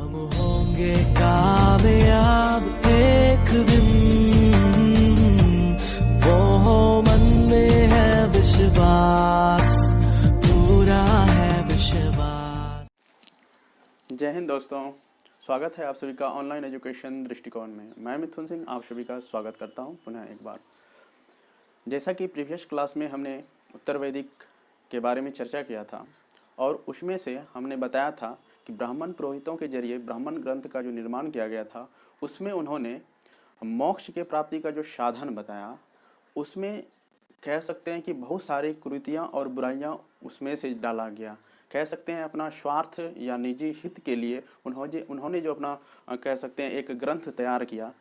हम होंगे कामयाब एक दिन, वो मन में है विश्वास, पूरा है विश्वास। जय हिंद दोस्तों, स्वागत है आप सभी का ऑनलाइन एजुकेशन दृष्टिकोण में। मैं मिथुन सिंह आप सभी का स्वागत करता हूं पुनः एक बार। जैसा कि प्रीवियस क्लास में हमने उत्तर वैदिक के बारे में चर्चा किया था और उसमें से हमने बताया था कि ब्राह्मण पुरोहितों के जरिए ब्राह्मण ग्रंथ का जो निर्माण किया गया था उसमें उन्होंने मोक्ष के प्राप्ति का जो साधन बताया, उसमें कह सकते हैं कि बहुत सारी कुरीतियाँ और बुराइयाँ उसमें से डाला गया। कह सकते हैं अपना स्वार्थ या निजी हित के लिए उन्होंने जो अपना कह सकते हैं एक ग्रंथ तैयार किया,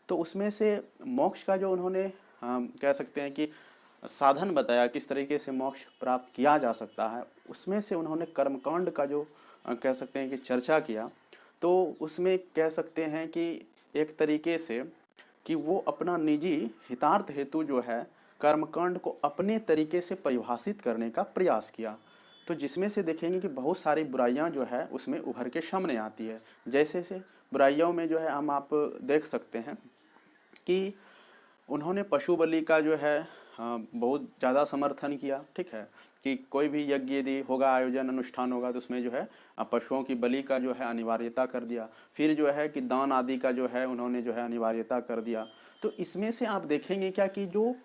तो उसमें से मोक्ष का जो उन्होंने कह सकते हैं कि साधन बताया, किस तरीके से मोक्ष प्राप्त किया जा सकता है, उसमें से उन्होंने कर्मकांड का जो कह सकते हैं कि चर्चा किया। तो उसमें कह सकते हैं कि एक तरीके से कि वो अपना निजी हितार्थ हेतु जो है कर्मकांड को अपने तरीके से परिभाषित करने का प्रयास किया। तो जिसमें से देखेंगे कि बहुत सारी बुराइयां जो है उसमें उभर के सामने आती है। जैसे से बुराइयों में जो है हम आप देख सकते हैं कि उन्होंने पशु बलि का जो है बहुत ज़्यादा समर्थन किया। ठीक है कि कोई भी यज्ञ यदि होगा, आयोजन अनुष्ठान होगा, तो उसमें जो है पशुओं की बलि का जो है अनिवार्यता कर दिया। फिर जो है कि दान आदि का जो है उन्होंने जो है अनिवार्यता कर दिया। तो इसमें से आप देखेंगे क्या कि जो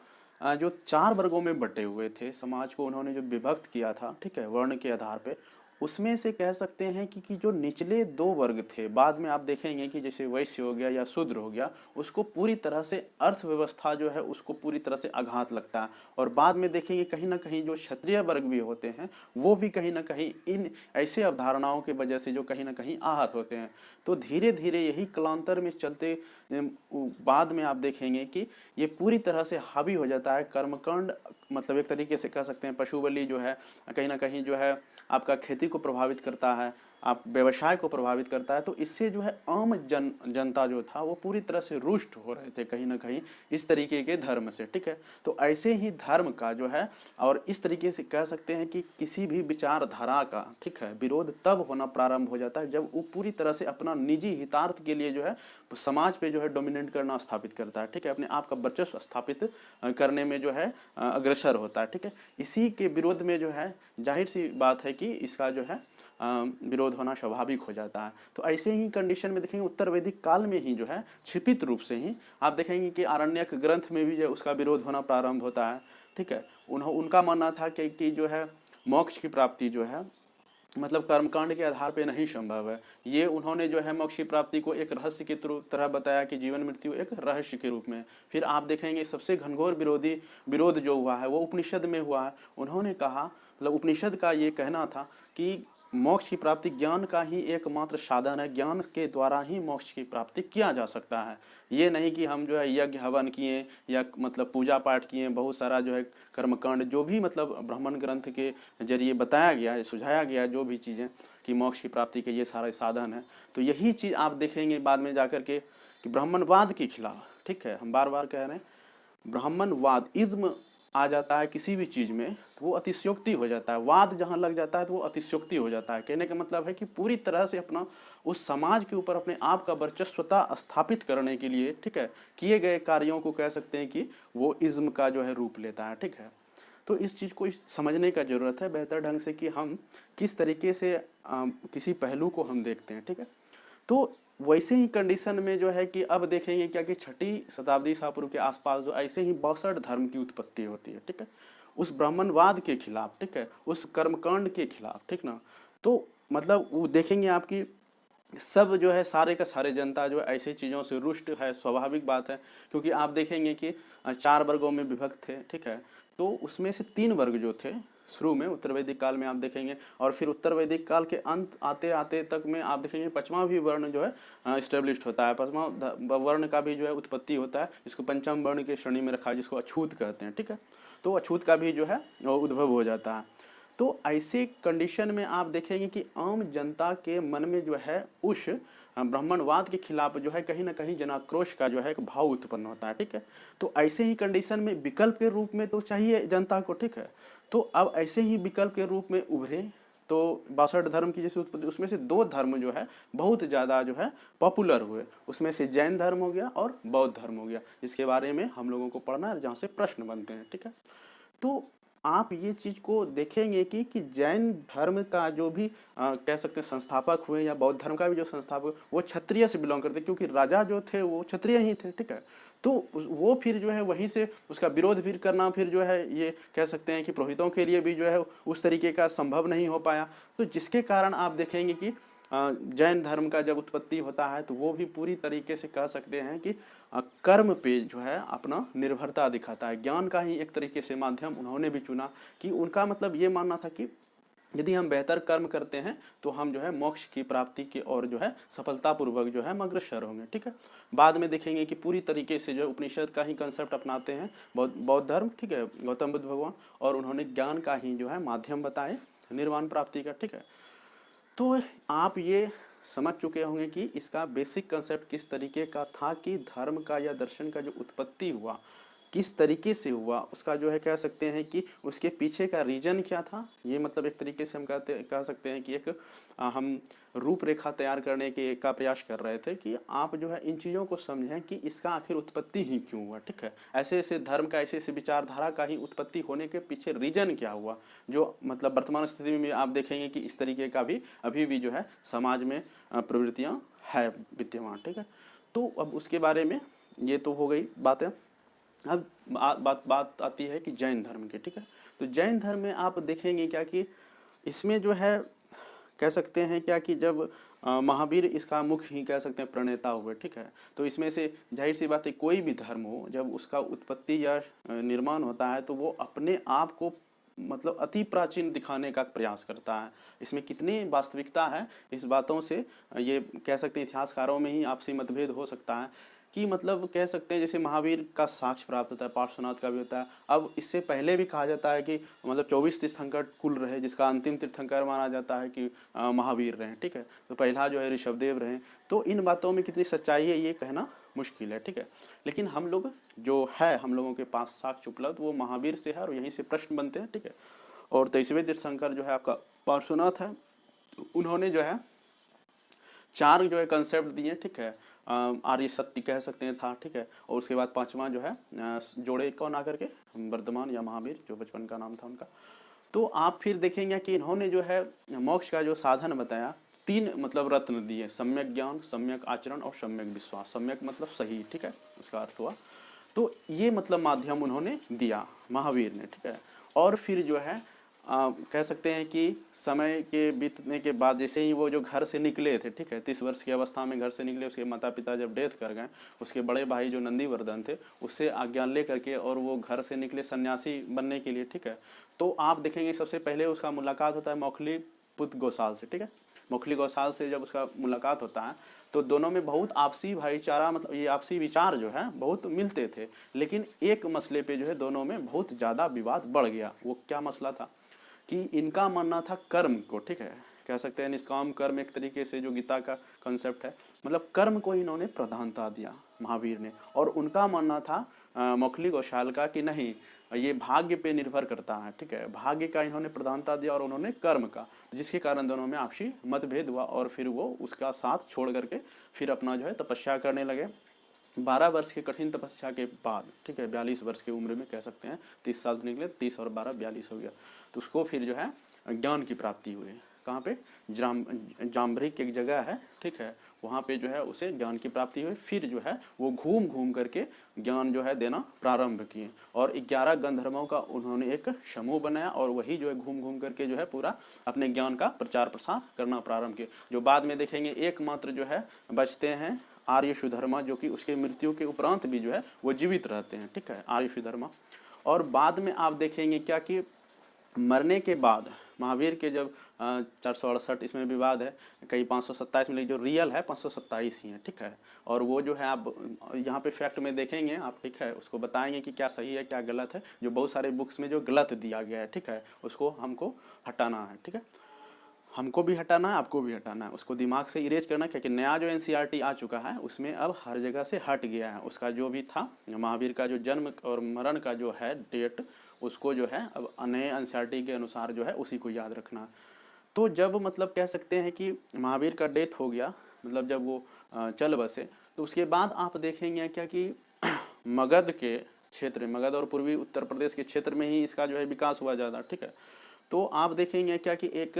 चार वर्गों में बटे हुए थे समाज को उन्होंने जो विभक्त किया था, ठीक है, वर्ण के आधार पे, उसमें से कह सकते हैं कि जो निचले दो वर्ग थे, बाद में आप देखेंगे कि जैसे वैश्य हो गया या शूद्र हो गया, उसको पूरी तरह से अर्थव्यवस्था जो है उसको पूरी तरह से आघात लगता है। और बाद में देखेंगे कहीं ना कहीं जो क्षत्रिय वर्ग भी होते हैं वो भी कहीं ना कहीं इन ऐसे अवधारणाओं की वजह से जो कहीं ना कहीं आहत होते हैं। तो धीरे धीरे यही कालांतर में चलते बाद में आप देखेंगे कि ये पूरी तरह से हावी हो जाता है कर्मकांड। मतलब एक तरीके से कह सकते हैं पशु बलि जो है कहीं ना कहीं जो है आपका खेती को प्रभावित करता है, आप व्यवसाय को प्रभावित करता है। तो इससे जो है आम जनता जो था वो पूरी तरह से रुष्ट हो रहे थे कहीं ना कहीं इस तरीके के धर्म से। ठीक है, तो ऐसे ही धर्म का जो है और इस तरीके से कह सकते हैं कि किसी भी विचारधारा का, ठीक है, विरोध तब होना प्रारंभ हो जाता है जब वो पूरी तरह से अपना निजी हितार्थ के लिए जो है समाज पे जो है डोमिनेट करना स्थापित करता है। ठीक है, अपने आप का वर्चस्व स्थापित करने में जो है अग्रसर होता है। ठीक है, इसी के विरोध में जो है जाहिर सी बात है कि इसका जो है विरोध होना स्वाभाविक हो जाता है। तो ऐसे ही कंडीशन में देखेंगे उत्तर वैदिक काल में ही जो है छिपित रूप से ही आप देखेंगे कि आरण्यक ग्रंथ में भी जो उसका विरोध होना प्रारंभ होता है। ठीक है, उनका मानना था कि जो है मोक्ष की प्राप्ति जो है मतलब कर्मकांड के आधार पे नहीं संभव है। ये उन्होंने जो है मोक्ष की प्राप्ति को एक रहस्य की तरह बताया कि जीवन मृत्यु एक रहस्य के रूप में। फिर आप देखेंगे सबसे घनघोर विरोध जो हुआ है वो उपनिषद में हुआ है। उन्होंने कहा, मतलब उपनिषद का ये कहना था कि मोक्ष की प्राप्ति ज्ञान का ही एकमात्र साधन है, ज्ञान के द्वारा ही मोक्ष की प्राप्ति किया जा सकता है। ये नहीं कि हम जो है यज्ञ हवन किए या मतलब पूजा पाठ किए, बहुत सारा जो है कर्मकांड जो भी मतलब ब्राह्मण ग्रंथ के जरिए बताया गया है, सुझाया गया है, जो भी चीज़ें कि मोक्ष की प्राप्ति के ये सारे साधन है। तो यही चीज़ आप देखेंगे बाद में जाकर के कि ब्राह्मणवाद के खिलाफ, ठीक है, हम बार बार कह रहे हैं ब्राह्मणवाद इज्म आ जाता है किसी भी चीज़ में तो वो अतिशयोक्ति हो जाता है। वाद जहाँ लग जाता है तो वो अतिशयोक्ति हो जाता है। कहने का मतलब है कि पूरी तरह से अपना उस समाज के ऊपर अपने आप का वर्चस्वता स्थापित करने के लिए, ठीक है, किए गए कार्यों को कह सकते हैं कि वो इज्म का जो है रूप लेता है। ठीक है, तो इस चीज़ को समझने का ज़रूरत है बेहतर ढंग से कि हम किस तरीके से किसी पहलू को हम देखते हैं। ठीक है, तो वैसे ही कंडीशन में जो है कि अब देखेंगे क्या कि 6ठी शताब्दी ईसा पूर्व के आसपास जो ऐसे ही बौसठ धर्म की उत्पत्ति होती है। ठीक है, उस ब्राह्मणवाद के खिलाफ, ठीक है, उस कर्मकांड के खिलाफ, ठीक ना। तो मतलब वो देखेंगे आपकी सब जो है सारे का सारे जनता जो है ऐसी चीज़ों से रुष्ट है, स्वाभाविक बात है। क्योंकि आप देखेंगे कि 4 वर्गों में विभक्त थे। ठीक है, तो उसमें से 3 वर्ग जो थे शुरू में उत्तर वैदिक काल में आप देखेंगे, और फिर उत्तर वैदिक काल के अंत आते आते तक में आप देखेंगे 5वां भी वर्ण जो है इस्टेब्लिश्ड होता है। 5वां वर्ण का भी जो है उत्पत्ति होता है, इसको पंचम वर्ण के श्रेणी में रखा है, जिसको अछूत कहते हैं। ठीक है, तो अछूत का भी जो है उद्भव हो जाता है। तो ऐसे कंडीशन में आप देखेंगे कि आम जनता के मन में जो है उस ब्राह्मणवाद के खिलाफ जो है कहीं ना कहीं जनाक्रोश का जो है एक भाव उत्पन्न होता है। ठीक है, तो ऐसे ही कंडीशन में विकल्प के रूप में तो चाहिए जनता को। ठीक है, तो अब ऐसे ही विकल्प के रूप में उभरे तो 62 धर्म की जैसे उत्पत्ति, उसमें से 2 धर्म जो है बहुत ज़्यादा जो है पॉपुलर हुए, उसमें से जैन धर्म हो गया और बौद्ध धर्म हो गया, जिसके बारे में हम लोगों को पढ़ना है, जहाँ से प्रश्न बनते हैं। ठीक है, तो आप ये चीज़ को देखेंगे कि जैन धर्म का जो भी कह सकते हैं संस्थापक हुए, या बौद्ध धर्म का भी जो संस्थापक, वो क्षत्रिय से बिलोंग करते, क्योंकि राजा जो थे वो क्षत्रिय ही थे। ठीक है, तो वो फिर जो है वहीं से उसका विरोध फिर करना, फिर जो है ये कह सकते हैं कि पुरोहितों के लिए भी जो है उस तरीके का संभव नहीं हो पाया। तो जिसके कारण आप देखेंगे कि जैन धर्म का जब उत्पत्ति होता है तो वो भी पूरी तरीके से कह सकते हैं कि कर्म पे जो है अपना निर्भरता दिखाता है। ज्ञान का ही एक तरीके से माध्यम उन्होंने भी चुना, कि उनका मतलब ये मानना था कि यदि हम बेहतर कर्म करते हैं तो हम जो है मोक्ष की प्राप्ति की ओर जो है सफलतापूर्वक जो है अग्रसर होंगे। ठीक है, बाद में देखेंगे कि पूरी तरीके से जो है उपनिषद का ही कंसेप्ट अपनाते हैं बौद्ध धर्म। ठीक है, गौतम बुद्ध भगवान, और उन्होंने ज्ञान का ही जो है माध्यम बताए निर्वाण प्राप्ति का। ठीक है, तो आप ये समझ चुके होंगे कि इसका बेसिक कंसेप्ट किस तरीके का था, कि धर्म का या दर्शन का जो उत्पत्ति हुआ किस तरीके से हुआ, उसका जो है कह सकते हैं कि उसके पीछे का रीजन क्या था। ये मतलब एक तरीके से हम कह सकते हैं कि एक हम रूपरेखा तैयार करने के का प्रयास कर रहे थे, कि आप जो है इन चीज़ों को समझें कि इसका आखिर उत्पत्ति ही क्यों हुआ। ठीक है, ऐसे ऐसे धर्म का, ऐसे ऐसे विचारधारा का ही उत्पत्ति होने के पीछे रीजन क्या हुआ, जो मतलब वर्तमान स्थिति में आप देखेंगे कि इस तरीके का भी अभी भी जो है समाज में प्रवृत्तियाँ है विद्यमान। ठीक है, तो अब उसके बारे में ये तो हो गई बातें। अब बात आती है कि जैन धर्म की। ठीक है, तो जैन धर्म में आप देखेंगे क्या कि इसमें जो है कह सकते हैं क्या कि जब महावीर इसका मुख्य ही कह सकते हैं प्रणेता हुए। ठीक है, तो इसमें से जाहिर सी बात है कोई भी धर्म हो, जब उसका उत्पत्ति या निर्माण होता है तो वो अपने आप को मतलब अति प्राचीन दिखाने का प्रयास करता है। इसमें कितनी वास्तविकता है, इस बातों से ये कह सकते हैं इतिहासकारों में ही आपसी मतभेद हो सकता है, कि मतलब कह सकते हैं जैसे महावीर का साक्ष्य प्राप्त होता है, पार्श्वनाथ का भी होता है। अब इससे पहले भी कहा जाता है कि मतलब 24 तीर्थंकर कुल रहे, जिसका अंतिम तीर्थंकर माना जाता है कि महावीर रहे। ठीक है, तो पहला जो है ऋषभदेव रहे। तो इन बातों में कितनी सच्चाई है ये कहना मुश्किल है। ठीक है, लेकिन हम लोग जो है, हम लोगों के पास साक्ष्य उपलब्ध वो महावीर से है, और यहीं से प्रश्न बनते हैं। ठीक है, और 23वें तीर्थंकर जो है आपका पार्श्वनाथ है, उन्होंने जो है 4 जो है कंसेप्ट दिए। ठीक है, आर्य सत्य कह सकते हैं था। ठीक है, और उसके बाद 5वां जो है जोड़े कौन आकर के, वर्धमान या महावीर, जो बचपन का नाम था उनका। तो आप फिर देखेंगे कि इन्होंने जो है मोक्ष का जो साधन बताया, 3 मतलब रत्न दिए, सम्यक ज्ञान, सम्यक आचरण और सम्यक विश्वास। सम्यक मतलब सही। ठीक है, उसका अर्थ हुआ, तो ये मतलब माध्यम उन्होंने दिया महावीर ने। ठीक है, और फिर जो है कह सकते हैं कि समय के बीतने के बाद जैसे ही वो जो घर से निकले थे, ठीक है, 30 वर्ष की अवस्था में घर से निकले, उसके माता पिता जब डेथ कर गए, उसके बड़े भाई जो नंदीवर्धन थे उससे आज्ञा ले करके और वो घर से निकले सन्यासी बनने के लिए। ठीक है, तो आप देखेंगे सबसे पहले उसका मुलाकात होता है मौखली पुत्र गोसाल से। ठीक है, मौखली गोसाल से जब उसका मुलाकात होता है तो दोनों में बहुत आपसी भाईचारा, मतलब ये आपसी विचार जो है बहुत मिलते थे, लेकिन एक मसले पे जो है दोनों में बहुत ज़्यादा विवाद बढ़ गया। वो क्या मसला था कि इनका मानना था कर्म को, ठीक है, कह सकते हैं निष्काम कर्म, एक तरीके से जो गीता का कंसेप्ट है, मतलब कर्म को इन्होंने प्रधानता दिया महावीर ने, और उनका मानना था मौखली गोसाल का कि नहीं, ये भाग्य पे निर्भर करता है। ठीक है, भाग्य का इन्होंने प्रधानता दिया और उन्होंने कर्म का, जिसके कारण दोनों में आपसी मतभेद हुआ, और फिर वो उसका साथ छोड़ करके फिर अपना जो है तपस्या करने लगे। 12 वर्ष की कठिन तपस्या के बाद, ठीक है, 42 वर्ष की उम्र में कह सकते हैं, 30 साल निकले, 30 और 12 42 हो गया, तो उसको फिर जो है ज्ञान की प्राप्ति हुई। कहाँ पे, जाम्बरिक एक जगह है, ठीक है, वहाँ पे जो है उसे ज्ञान की प्राप्ति हुई। फिर जो है वो घूम घूम करके ज्ञान जो है देना प्रारंभ किए, और 11 गंधर्वों का उन्होंने एक समूह बनाया, और वही जो है घूम घूम करके जो है पूरा अपने ज्ञान का प्रचार प्रसार करना प्रारंभ किए। जो बाद में देखेंगे एकमात्र जो है बचते हैं आर्य सुधर्मा, जो कि उसके मृत्यु के उपरांत भी जो है वो जीवित रहते हैं। ठीक है, आर्य सुधर्मा। और बाद में आप देखेंगे क्या कि मरने के बाद महावीर के जब 468 इसमें विवाद है, कई 527 में, जो रियल है 527 ही है। ठीक है, और वो जो है आप यहाँ पे फैक्ट में देखेंगे आप, ठीक है, उसको बताएंगे कि क्या सही है क्या गलत है, जो बहुत सारे बुक्स में जो गलत दिया गया है, ठीक है, उसको हमको हटाना है। ठीक है, हमको भी हटाना है, आपको भी हटाना है, उसको दिमाग से इरेज करना है, क्योंकि नया जो एनसीईआरटी आ चुका है उसमें अब हर जगह से हट गया है। उसका जो भी था महावीर का जो जन्म और मरण का जो है डेट, उसको जो है अब नए एनसीईआरटी के अनुसार जो है उसी को याद रखना। तो जब मतलब कह सकते हैं कि महावीर का डेथ हो गया, मतलब जब वो चल बसे, तो उसके बाद आप देखेंगे क्या कि मगध के क्षेत्र, मगध और पूर्वी उत्तर प्रदेश के क्षेत्र में ही इसका जो है विकास हुआ ज़्यादा, ठीक है। तो आप देखेंगे क्या कि एक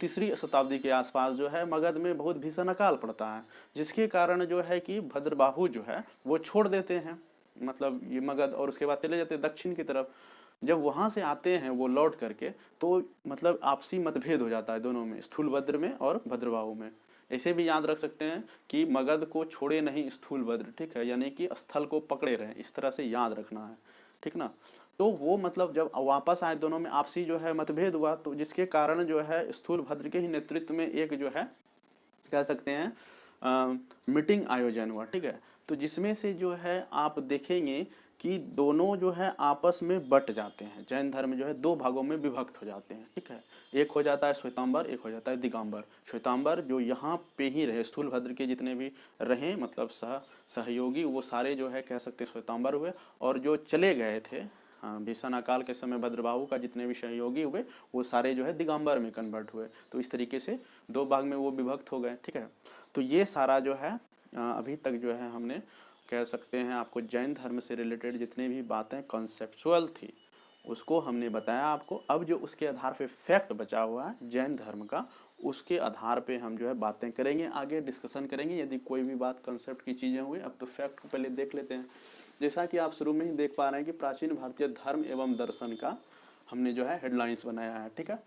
तीसरी शताब्दी के आसपास जो है मगध में बहुत भीषण अकाल पड़ता है, जिसके कारण जो है कि भद्रबाहु जो है वो छोड़ देते हैं, मतलब ये मगध, और उसके बाद चले जाते हैं दक्षिण की तरफ। जब वहाँ से आते हैं वो लौट करके, तो मतलब आपसी मतभेद हो जाता है दोनों में, स्थूलभद्र में और भद्रबाहु में। ऐसे भी याद रख सकते हैं कि मगध को छोड़े नहीं स्थूलभद्र, ठीक है, यानी कि स्थल को पकड़े रहे, इस तरह से याद रखना है, ठीक ना। तो वो मतलब जब वापस आए दोनों में आपसी जो है मतभेद हुआ, तो जिसके कारण जो है स्थूलभद्र के ही नेतृत्व में एक जो है कह सकते हैं मीटिंग आयोजन हुआ, ठीक है। तो जिसमें से जो है आप देखेंगे कि दोनों जो है आपस में बट जाते हैं, जैन धर्म जो है दो भागों में विभक्त हो जाते हैं, ठीक है। एक हो जाता है श्वेतांबर, एक हो जाता है दिगंबर। श्वेतांबर जो यहाँ पे ही रहे, स्थूलभद्र के जितने भी रहे मतलब सहयोगी, वो सारे जो है कह सकते हैं श्वेतांबर हुए, और जो चले गए थे भीषण अकाल के समय भद्रबाहु का जितने भी सहयोगी हुए, वो सारे जो है दिगंबर में कन्वर्ट हुए। तो इस तरीके से दो भाग में वो विभक्त हो गए, ठीक है। तो ये सारा जो है अभी तक जो है हमने कह सकते हैं आपको जैन धर्म से रिलेटेड जितने भी बातें कॉन्सेप्चुअल थी उसको हमने बताया आपको। अब जो उसके आधार पे फैक्ट बचा हुआ है जैन धर्म का, उसके आधार पे हम जो है बातें करेंगे, आगे डिस्कशन करेंगे यदि कोई भी बात कंसेप्ट की चीज़ें हुई। अब तो फैक्ट को पहले देख लेते हैं। जैसा कि आप शुरू में ही देख पा रहे हैं कि प्राचीन भारतीय धर्म एवं दर्शन का हमने जो है हेडलाइंस बनाया है, ठीक है।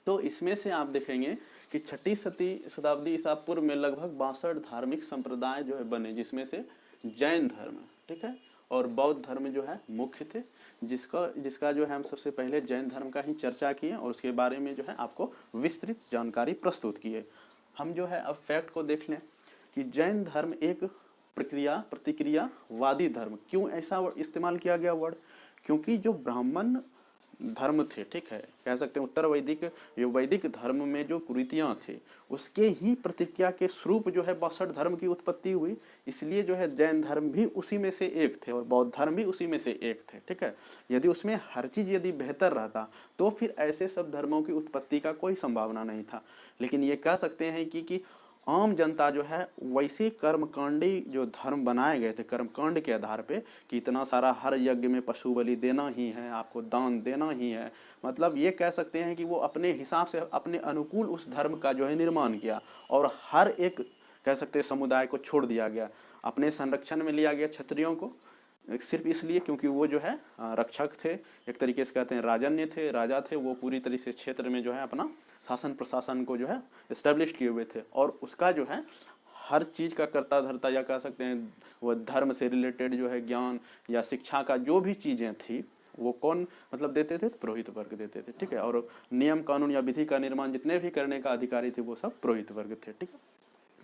तो इसमें से आप देखेंगे कि 6ठी शताब्दी ईसा पूर्व में लगभग 62 धार्मिक संप्रदाय जो है बने, जिसमें से जैन धर्म, ठीक है, और बौद्ध धर्म जो है मुख्य थे, जिसका जो है हम सबसे पहले जैन धर्म का ही चर्चा किए और उसके बारे में जो है आपको विस्तृत जानकारी प्रस्तुत किए। हम जो है अब फैक्ट को देख लें कि जैन धर्म एक प्रतिक्रियावादी धर्म। क्यों ऐसा इस्तेमाल किया गया वर्ड? क्योंकि जो ब्राह्मण धर्म थे, ठीक है, कह सकते हैं उत्तर वैदिक धर्म में जो कुरीतियाँ थे उसके ही प्रतिक्रिया के स्वरूप जो है 62 धर्म की उत्पत्ति हुई। इसलिए जो है जैन धर्म भी उसी में से एक थे और बौद्ध धर्म भी उसी में से एक थे, ठीक है। यदि उसमें हर चीज़ यदि बेहतर रहता तो फिर ऐसे सब धर्मों की उत्पत्ति का कोई संभावना नहीं था। लेकिन ये कह सकते हैं कि आम जनता जो है वैसे कर्मकांडी जो धर्म बनाए गए थे कर्मकांड के आधार पे कि इतना सारा हर यज्ञ में पशु बलि देना ही है, आपको दान देना ही है, मतलब ये कह सकते हैं कि वो अपने हिसाब से अपने अनुकूल उस धर्म का जो है निर्माण किया और हर एक कह सकते हैं समुदाय को छोड़ दिया गया। अपने संरक्षण में लिया गया क्षत्रियों को सिर्फ इसलिए क्योंकि वो जो है रक्षक थे, एक तरीके से कहते हैं राजन्य थे, राजा थे, वो पूरी तरीके से क्षेत्र में जो है अपना शासन प्रशासन को जो है इस्टेब्लिश किए हुए थे और उसका जो है हर चीज़ का कर्ता धर्ता या कह सकते हैं वो धर्म से रिलेटेड जो है ज्ञान या शिक्षा का जो भी चीज़ें थी वो कौन मतलब देते थे? पुरोहित वर्ग देते थे, ठीक है। और नियम कानून या विधि का निर्माण जितने भी करने का अधिकारी थे वो सब पुरोहित वर्ग थे, ठीक है।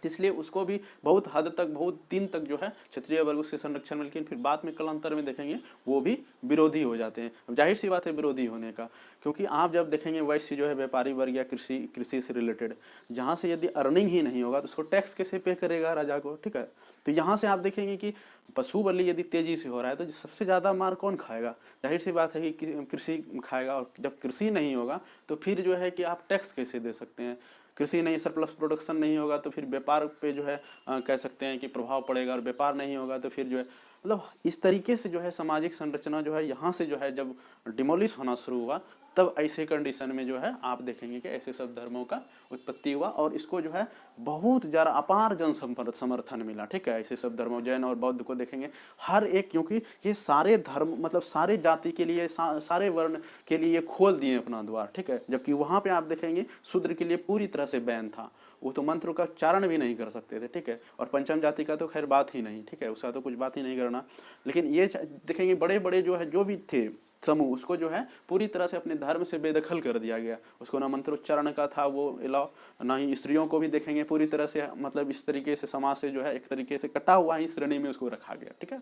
इसलिए उसको भी बहुत हद तक बहुत दिन तक जो है क्षत्रिय वर्ग उसके संरक्षण में, लेकिन फिर बाद में कालांतर में देखेंगे वो भी विरोधी हो जाते हैं। अब जाहिर सी बात है विरोधी होने का, क्योंकि आप जब देखेंगे वैश्य जो है व्यापारी वर्ग या कृषि से रिलेटेड, जहाँ से यदि अर्निंग ही नहीं होगा तो उसको टैक्स कैसे पे करेगा राजा को, ठीक है। तो यहाँ से आप देखेंगे कि पशु बलि यदि तेजी से हो रहा है तो सबसे ज़्यादा मार कौन खाएगा? जाहिर सी बात है कि कृषि खाएगा, और जब कृषि नहीं होगा तो फिर जो है कि आप टैक्स कैसे दे सकते हैं? कृषि नहीं, सरप्लस प्रोडक्शन नहीं होगा तो फिर व्यापार पे जो है कह सकते हैं कि प्रभाव पड़ेगा, और व्यापार नहीं होगा तो फिर जो है मतलब इस तरीके से जो है सामाजिक संरचना जो है यहाँ से जो है जब डिमोलिश होना शुरू हुआ तब ऐसे कंडीशन में जो है आप देखेंगे कि ऐसे सब धर्मों का उत्पत्ति हुआ और इसको जो है बहुत ज़्यादा अपार जन समर्थन मिला, ठीक है। ऐसे सब धर्मों जैन और बौद्ध को देखेंगे हर एक, क्योंकि ये सारे धर्म मतलब सारे जाति के लिए सारे वर्ण के लिए खोल दिए अपना द्वार, ठीक है। जबकि वहाँ पे आप देखेंगे शूद्र के लिए पूरी तरह से बैन था, वो तो मंत्र का उच्चारण भी नहीं कर सकते थे, ठीक है। और पंचम जाति का तो खैर बात ही नहीं, ठीक है, उसका तो कुछ बात ही नहीं करना। लेकिन ये देखेंगे बड़े बड़े जो है जो भी थे समूह उसको जो है पूरी तरह से अपने धर्म से बेदखल कर दिया गया। उसको ना मंत्र उच्चारण का था वो अलाउ, ना ही स्त्रियों को भी देखेंगे पूरी तरह से मतलब इस तरीके से समाज से जो है एक तरीके से कटा हुआ ही श्रेणी में उसको रखा गया, ठीक है।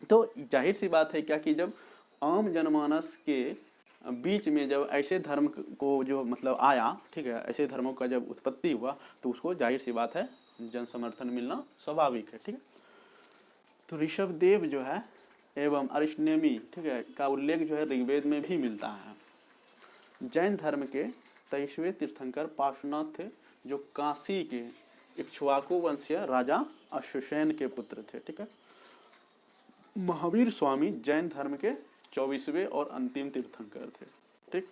तो जाहिर सी बात है क्या कि जब आम जनमानस के बीच में जब ऐसे धर्म को जो मतलब आया, ठीक है, ऐसे धर्मों का जब उत्पत्ति हुआ तो उसको जाहिर सी बात है जन समर्थन मिलना स्वाभाविक है, ठीक है। तो ऋषभदेव जो है एवं अरिष्टनेमी, ठीक है, का उल्लेख जो है ऋग्वेद में भी मिलता है। जैन धर्म के 23वें तीर्थंकर पार्श्वनाथ थे, जो काशी के इक्ष्वाकु वंशीय राजा अश्वसेन के पुत्र थे। ठीक है। महावीर स्वामी जैन धर्म के 24वें और अंतिम तीर्थंकर थे। ठीक।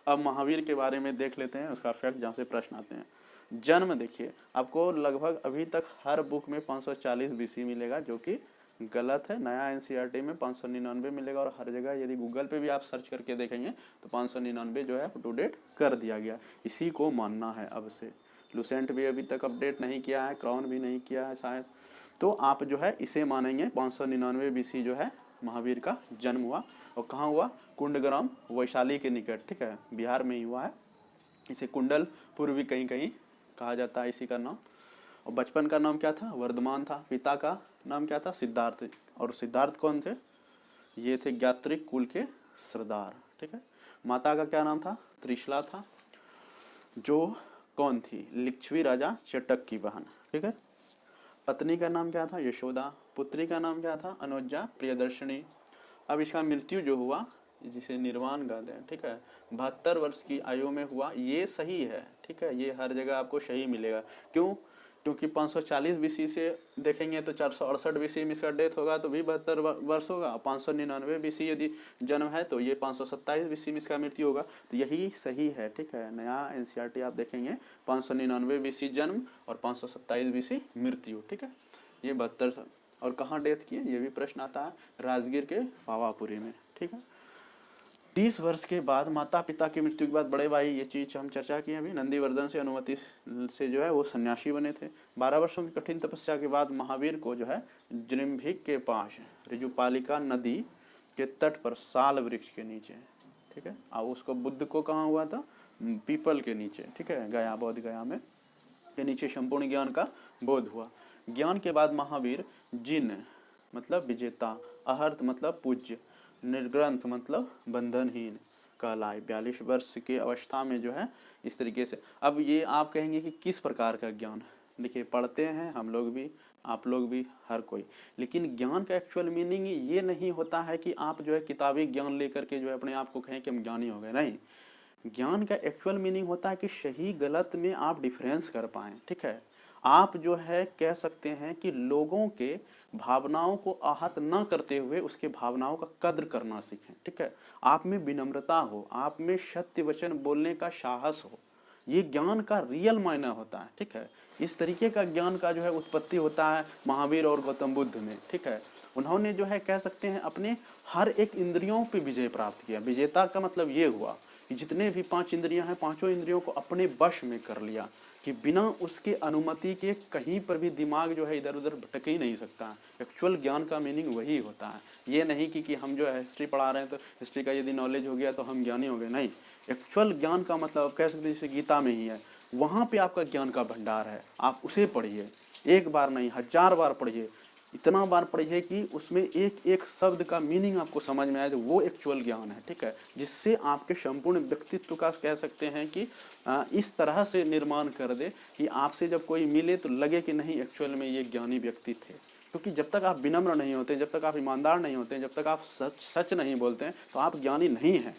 अब महावीर के बारे में देख लेते हैं, उसका फैक्ट जहाँ से प्रश्न आते हैं। जन्म देखिए, आपको लगभग अभी तक हर बुक में 540 BC मिलेगा, जो कि गलत है। नया NCERT में 599 मिलेगा, और हर जगह यदि गूगल पे भी आप सर्च करके देखेंगे तो 599 जो है अप टू डेट कर दिया गया। इसी को मानना है अब से। लुसेंट भी अभी तक अपडेट नहीं किया है, क्राउन भी नहीं किया है शायद, तो आप जो है इसे मानेंगे। 599 BC जो है महावीर का जन्म हुआ, और कहाँ हुआ? कुंडग्राम वैशाली के निकट। ठीक है, बिहार में ही हुआ है। इसे कुंडलपुर भी कहीं कहीं कहा जाता है इसी का नाम। और बचपन का नाम क्या था? वर्धमान था। पिता का नाम क्या था? सिद्धार्थ। और सिद्धार्थ कौन थे? ये थे ज्ञात्रिक कुल के सरदार। ठीक है। माता का क्या नाम था? त्रिशला था, जो कौन थी? लिच्छवी राजा चटक की बहन। ठीक है। पत्नी का नाम क्या था? यशोदा। पुत्री का नाम क्या था? अनुजा प्रियदर्शनी। अब इसका मृत्यु जो हुआ, जिसे निर्वाण कहते हैं, ठीक है, 72 वर्ष की आयु में हुआ। ये सही है। ठीक है, ये हर जगह आपको सही मिलेगा। क्यों? क्योंकि 540 BC से देखेंगे तो 468 BC में इसका डेथ होगा, तो भी 72 वर्ष होगा। 599 BC यदि जन्म है तो ये 527 BC में इसका मृत्यु होगा, तो यही सही है। ठीक है। नया NCERT आप देखेंगे 599 BC जन्म और 527 BC मृत्यु। ठीक है, ये 72। और कहाँ डेथ किए, ये भी प्रश्न आता है। राजगीर के पावापुरी में। ठीक है। 30 वर्ष के बाद माता पिता की मृत्यु के बाद बड़े भाई, ये चीज हम चर्चा की अभी, नंदीवर्धन से अनुमति से जो है वो सन्यासी बने थे। 12 वर्षों की कठिन तपस्या के बाद महावीर को जो है जृंभिक के पास ऋजुपालिका नदी के तट पर साल वृक्ष के नीचे, ठीक है, और उसको बुद्ध को कहाँ हुआ था? पीपल के नीचे। ठीक है, गया, बोध गया में के नीचे संपूर्ण ज्ञान का बोध हुआ। ज्ञान के बाद महावीर जिन मतलब विजेता, अहर्त मतलब पूज्य, निर्ग्रंथ मतलब बंधनहीन कहलाए। 42 वर्ष की अवस्था में जो है इस तरीके से। अब ये आप कहेंगे कि किस प्रकार का ज्ञान? देखिए, पढ़ते हैं हम लोग भी, आप लोग भी, हर कोई, लेकिन ज्ञान का एक्चुअल मीनिंग ये नहीं होता है कि आप जो है किताबी ज्ञान लेकर के जो है अपने आप को कहें कि हम ज्ञानी हो गए। नहीं, ज्ञान का एक्चुअल मीनिंग होता है कि सही गलत में आप डिफरेंस कर पाएं। ठीक है, आप जो है कह सकते हैं कि लोगों के भावनाओं को आहत न करते हुए उसके भावनाओं का कद्र करना सीखें। ठीक है, आप में विनम्रता हो, आप में सत्य वचन बोलने का साहस हो, ये ज्ञान का रियल मायना होता है। ठीक है, इस तरीके का ज्ञान का जो है उत्पत्ति होता है महावीर और गौतम बुद्ध में। ठीक है, उन्होंने जो है कह सकते हैं अपने हर एक इंद्रियों पे विजय प्राप्त किया। विजेता का मतलब ये हुआ कि जितने भी 5 इंद्रियां हैं, पांचों इंद्रियों को अपने वश में कर लिया, कि बिना उसके अनुमति के कहीं पर भी दिमाग जो है इधर उधर भटक ही नहीं सकता। एक्चुअल ज्ञान का मीनिंग वही होता है। ये नहीं कि हम जो है हिस्ट्री पढ़ा रहे हैं तो हिस्ट्री का यदि नॉलेज हो गया तो हम ज्ञानी हो गए। नहीं, एक्चुअल ज्ञान का मतलब कह सकते हैं जैसे गीता में ही है, वहाँ पे आपका ज्ञान का भंडार है। आप उसे पढ़िए, एक बार नहीं 1000 बार पढ़िए, इतना बार पढ़िए कि उसमें एक एक शब्द का मीनिंग आपको समझ में आए, तो वो एक्चुअल ज्ञान है। ठीक है, जिससे आपके संपूर्ण व्यक्तित्व का कह सकते हैं कि इस तरह से निर्माण कर दे कि आपसे जब कोई मिले तो लगे कि नहीं एक्चुअल में ये ज्ञानी व्यक्ति थे। क्योंकि जब तक आप विनम्र नहीं होते, जब तक आप ईमानदार नहीं होते, जब तक आप सच नहीं बोलते हैं, तो आप ज्ञानी नहीं हैं।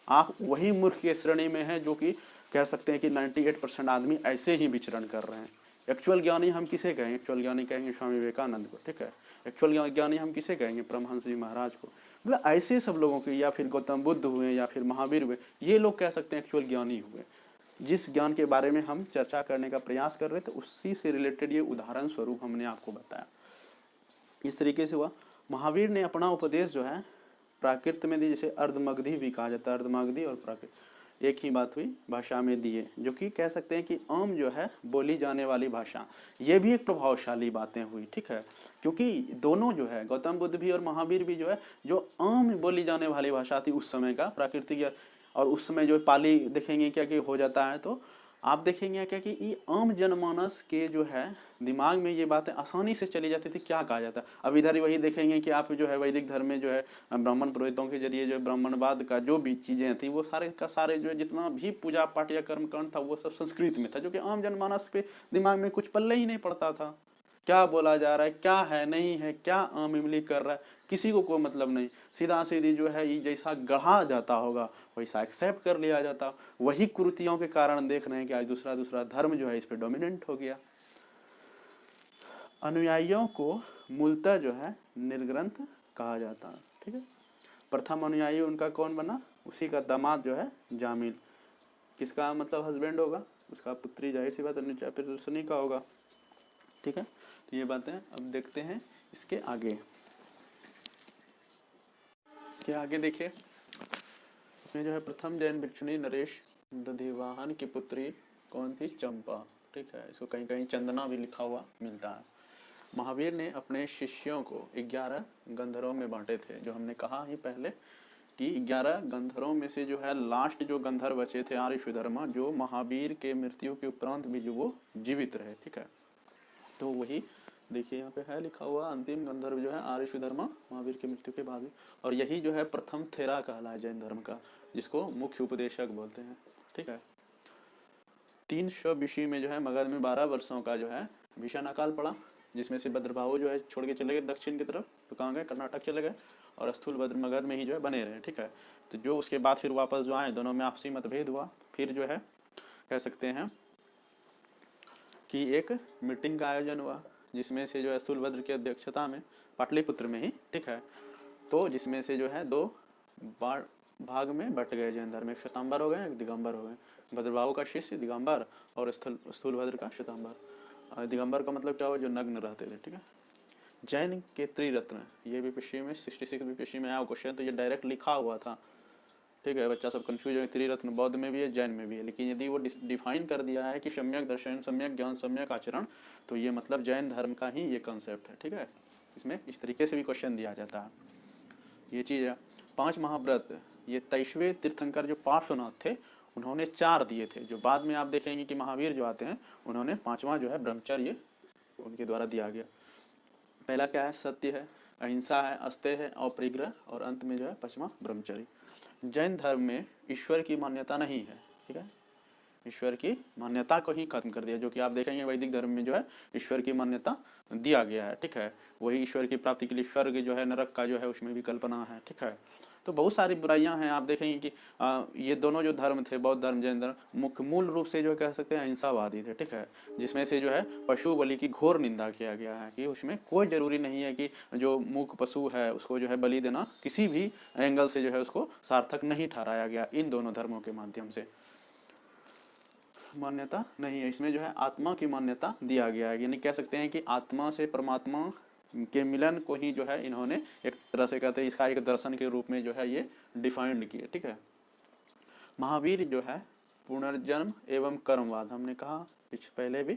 आप वही मूर्ख के श्रेणी में हैं जो कि कह सकते हैं कि 98% आदमी ऐसे ही विचरण कर रहे हैं। एक्चुअल ज्ञानी हम किसे कहेंगे? एक्चुअल ज्ञानी कहेंगे स्वामी विवेकानंद को। ठीक है, एक्चुअल ज्ञानी हम किसे कहेंगे? परमहंस जी महाराज को। मतलब ऐसे सब लोगों के, या फिर गौतम बुद्ध हुए या फिर महावीर हुए, ये लोग कह सकते हैं एक्चुअल ज्ञानी हुए। जिस ज्ञान के बारे में हम चर्चा करने का प्रयास कर रहे थे उसी से रिलेटेड ये उदाहरण स्वरूप हमने आपको बताया। इस तरीके से हुआ। महावीर ने अपना उपदेश जो है प्राकृत में दी, जैसे अर्धमगधी भी कहा जाता है, अर्धमगधी और प्राकृत एक ही बात हुई, भाषा में दिए, जो कि कह सकते हैं कि आम जो है बोली जाने वाली भाषा, ये भी एक प्रभावशाली बातें हुई। ठीक है, क्योंकि दोनों जो है गौतम बुद्ध भी और महावीर भी जो है जो आम बोली जाने वाली भाषा थी उस समय का प्राकृतिक, और उस समय जो पाली देखेंगे क्या कि हो जाता है, तो आप देखेंगे क्या कि ये आम जनमानस के जो है दिमाग में ये बातें आसानी से चली जाती थी। क्या कहा जाता है? अब इधर ही वही देखेंगे कि आप जो है वैदिक धर्म में जो है ब्राह्मण पुरोहितों के जरिए जो ब्राह्मणवाद का जो भी चीज़ें थी वो सारे का सारे जो है जितना भी पूजा पाठ या कर्मकांड था वो सब संस्कृत में था, जो कि आम जनमानस पे दिमाग में कुछ पल्ले ही नहीं पड़ता था। क्या बोला जा रहा है, क्या है नहीं है, क्या आम इमली कर रहा है, किसी को कोई मतलब नहीं। सीधा सीधी जो है ये जैसा गढ़ा जाता होगा वैसा एक्सेप्ट कर लिया जाता। वही कुरीतियों के कारण देख रहे हैं कि आज दूसरा दूसरा धर्म जो है इस पर डोमिनेंट हो गया। अनुयायियों को मूलतः जो है निर्ग्रंथ कहा जाता है, ठीक है। प्रथम अनुयायी उनका कौन बना, उसी का दामाद जो है जामिल, किसका मतलब हस्बैंड होगा, उसका पुत्री, जाहिर सी बात प्रियदर्शनी का होगा, ठीक है। तो ये बातें अब देखते हैं इसके आगे। इसके आगे देखिए, इसमें जो है प्रथम जैन भिक्षुणी नरेश दधिवाहन की पुत्री कौन थी, चंपा, ठीक है। इसको कहीं कहीं चंदना भी लिखा हुआ मिलता है। महावीर ने अपने शिष्यों को 11 गंधर्वों में बांटे थे, जो हमने कहा ही पहले कि 11 गंधर्वों में से जो है लास्ट जो गंधर्व बचे थे आर्यशुधर्मा, जो महावीर के मृत्यु के उपरांत भी जो वो जीवित रहे, ठीक है। तो वही देखिए यहाँ पे है लिखा हुआ, अंतिम गंधर्व जो है आर्यशुधर्मा महावीर की मृत्यु के बाद भी, और यही जो है प्रथम थेरा कहला है जैन धर्म का, जिसको मुख्य उपदेशक बोलते हैं, ठीक है। 300 BC में जो है मगध में 12 वर्षों का जो है भीषण अकाल पड़ा, जिसमें से भद्रभाहु जो है छोड़ के चले गए दक्षिण की तरफ, तो कहाँ गए, कर्नाटक चले गए, और स्थूल भद्र मगध में ही जो है बने रहे, ठीक है। तो जो उसके बाद फिर वापस जो आए, दोनों में आपसी मतभेद हुआ, फिर जो है कह सकते हैं कि एक मीटिंग का आयोजन हुआ, जिसमें से जो है स्थूल भद्र की अध्यक्षता में पाटलिपुत्र में ही, ठीक है। तो जिसमें से जो है 2 भाग में बट गए जैन धर्म, एक श्वेतांबर हो गए, एक दिगंबर हो गए। भद्रभाहु का शिष्य दिगंबर और स्थूल भद्र का श्वेतांबर। दिगंबर का मतलब क्या हो, जो नग्न रहते थे, ठीक है। जैन के त्रिरत्न, ये भी पीछे में 66 भी पीछे में आया क्वेश्चन, तो ये डायरेक्ट लिखा हुआ था, ठीक है। बच्चा सब कंफ्यूज है, त्रिरत्न बौद्ध में भी है, जैन में भी है, लेकिन यदि वो डिफाइन कर दिया है कि सम्यक दर्शन, सम्यक ज्ञान, सम्यक आचरण, तो ये मतलब जैन धर्म का ही ये कंसेप्ट है, ठीक है। इसमें इस तरीके से भी क्वेश्चन दिया जाता है, ये चीज़ है। 5 महाव्रत, ये 23वें तीर्थंकर जो पार्श्वनाथ थे उन्होंने 4 दिए थे, जो बाद में आप देखेंगे कि महावीर जो आते हैं उन्होंने 5वां जो है ब्रह्मचर्य उनके द्वारा दिया गया। पहला क्या है, सत्य है, अहिंसा है, अस्तेय है, अपरिग्रह, और अंत में जो है 5वां ब्रह्मचर्य। जैन धर्म में ईश्वर की मान्यता नहीं है, ठीक है। ईश्वर की मान्यता को ही खत्म कर दिया, जो कि आप देखेंगे वैदिक धर्म में जो है ईश्वर की मान्यता दिया गया है, ठीक है। वही ईश्वर की प्राप्ति के लिए स्वर्ग जो है, नरक का जो है उसमें भी कल्पना है, ठीक है। तो बहुत सारी बुराइयां हैं, आप देखेंगे कि ये दोनों जो धर्म थे, बौद्ध धर्म, जैन धर्म, मूल रूप से जो कह सकते हैं अहिंसावादी थे, ठीक है। जिसमें से जो है पशु बलि की घोर निंदा किया गया है, कि उसमें कोई जरूरी नहीं है कि जो मूक पशु है उसको जो है बलि देना किसी भी एंगल से जो है उसको सार्थक नहीं ठहराया गया। इन दोनों धर्मों के माध्यम से मान्यता नहीं है, इसमें जो है आत्मा की मान्यता दिया गया है, यानी कह सकते हैं कि आत्मा से परमात्मा के मिलन को ही जो है इन्होंने एक तरह से कहते हैं इसका एक दर्शन के रूप में जो है ये डिफाइंड किया, ठीक है। महावीर जो है पुनर्जन्म एवं कर्मवाद, हमने कहा पहले भी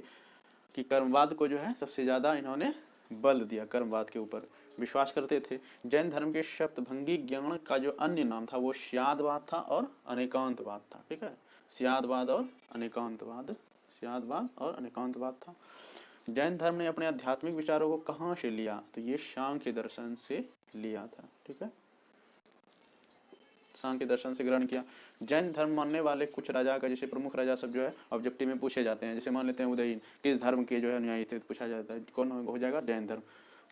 कि कर्मवाद को जो है सबसे ज़्यादा इन्होंने बल दिया, कर्मवाद के ऊपर विश्वास करते थे। जैन धर्म के सप्तभंगी ज्ञान का जो अन्य नाम था वो स्यादवाद था और अनेकांतवाद था, ठीक है। स्यादवाद और अनेकांतवाद, स्यादवाद और अनेकांतवाद था। जैन धर्म ने अपने आध्यात्मिक विचारों को कहाँ से लिया, तो ये सांख्य दर्शन से लिया था, ठीक है। सांख्य दर्शन से ग्रहण किया। जैन धर्म मानने वाले कुछ राजा का, जैसे प्रमुख राजा सब जो है ऑब्जेक्टिव में पूछे जाते हैं, जैसे मान लेते हैं उदयन किस धर्म के जो है अनुयायी थे, पूछा जाता है कौन हो जाएगा, जैन धर्म।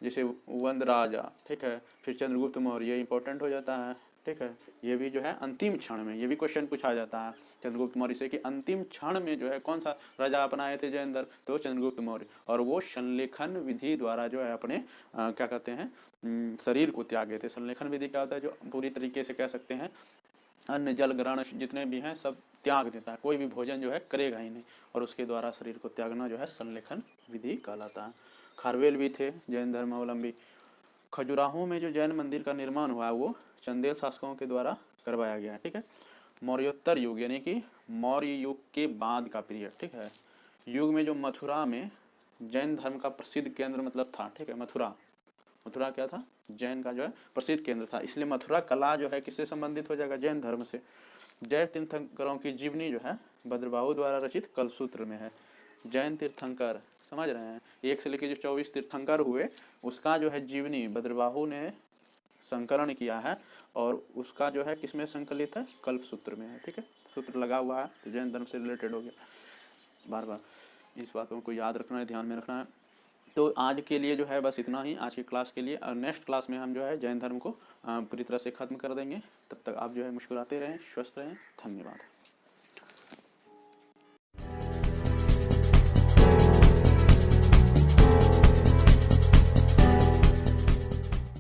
जैसे वंद राजा, ठीक है, फिर चंद्रगुप्त मौर्य, ये इंपॉर्टेंट हो जाता है, ठीक है। ये भी जो है अंतिम क्षण में, ये भी क्वेश्चन पूछा जाता है चंद्रगुप्त मौर्य से कि अंतिम क्षण में जो है कौन सा राजा अपनाए थे जैन धर्म, तो चंद्रगुप्त मौर्य, और वो संलेखन विधि द्वारा जो है अपने क्या कहते हैं शरीर को त्यागे थे। संलेखन विधि क्या होता है, जो पूरी तरीके से कह सकते हैं अन्न जल ग्रहण जितने भी हैं सब त्याग देता है, कोई भी भोजन जो है करेगा ही नहीं, और उसके द्वारा शरीर को त्यागना जो है संलेखन विधि कहलाता है। खारवेल भी थे जैन धर्मावलंबी। खजुराहो में जो जैन मंदिर का निर्माण हुआ वो चंदेल शासकों के द्वारा करवाया गया, ठीक है। मौर्योत्तर युग यानी कि मौर्य युग के बाद का पीरियड, ठीक है। युग में जो मथुरा में जैन धर्म का प्रसिद्ध केंद्र मतलब था, ठीक है। मथुरा क्या था, जैन का जो है प्रसिद्ध केंद्र था, इसलिए मथुरा कला जो है किससे संबंधित हो जाएगा, जैन धर्म से। जैन तीर्थंकरों की जीवनी जो है भद्रभाहु द्वारा रचित कल्पसूत्र में है। जैन तीर्थंकर समझ रहे हैं, 1 से लेकर जो 24 तीर्थंकर हुए उसका जो है जीवनी भद्रभाहु ने संकलन किया है, और उसका जो है किसमें संकलित है, कल्पसूत्र में है, ठीक है। सूत्र लगा हुआ है, तो जैन धर्म से रिलेटेड हो गया। बार बार इस बातों को याद रखना है, ध्यान में रखना है। तो आज के लिए जो है बस इतना ही आज की क्लास के लिए, और नेक्स्ट क्लास में हम जो है जैन धर्म को पूरी तरह से ख़त्म कर देंगे। तब तक आप जो है मुस्कुराते रहें, स्वस्थ रहें। धन्यवाद।